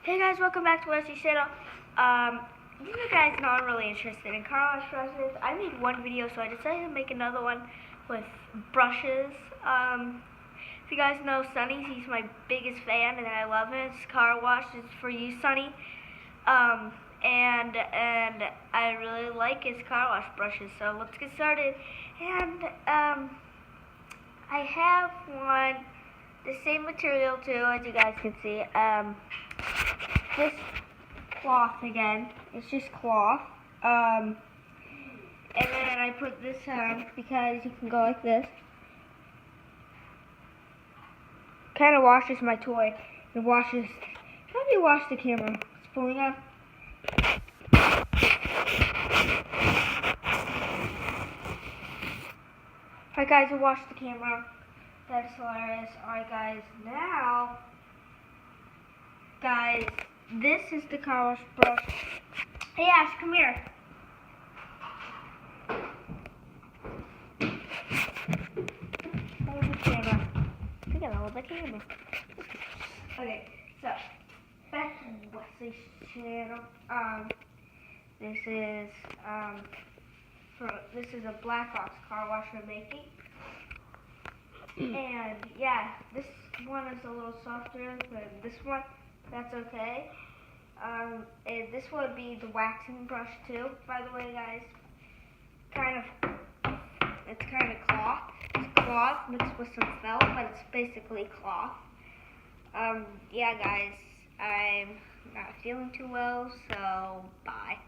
Hey guys, welcome back to Wesley's channel. You guys know I'm really interested in car wash brushes. I made one video, so I decided to make another one with brushes. If you guys know Sonny, he's my biggest fan, and I love his car wash. It's for you, Sonny. And I really like his car wash brushes. So let's get started. And I have one, the same material too, as you guys can see. This cloth again. It's just cloth. And then I put this on because you can go like this. Kind of washes my toy. It washes. How do you wash the camera? It's pulling up. Alright guys, I washed the camera. That's hilarious. Alright guys, now, guys, this is the car wash brush. Hey Ash, come here. Hold the camera. You gotta hold the camera. Okay, so back to Wesley's channel. This is a Black Ops car wash we're making. And yeah, this one is a little softer than this one. That's okay. And this would be the waxing brush too, by the way, guys. It's kind of cloth. It's cloth mixed with some felt, but it's basically cloth. Yeah, guys, I'm not feeling too well, so bye.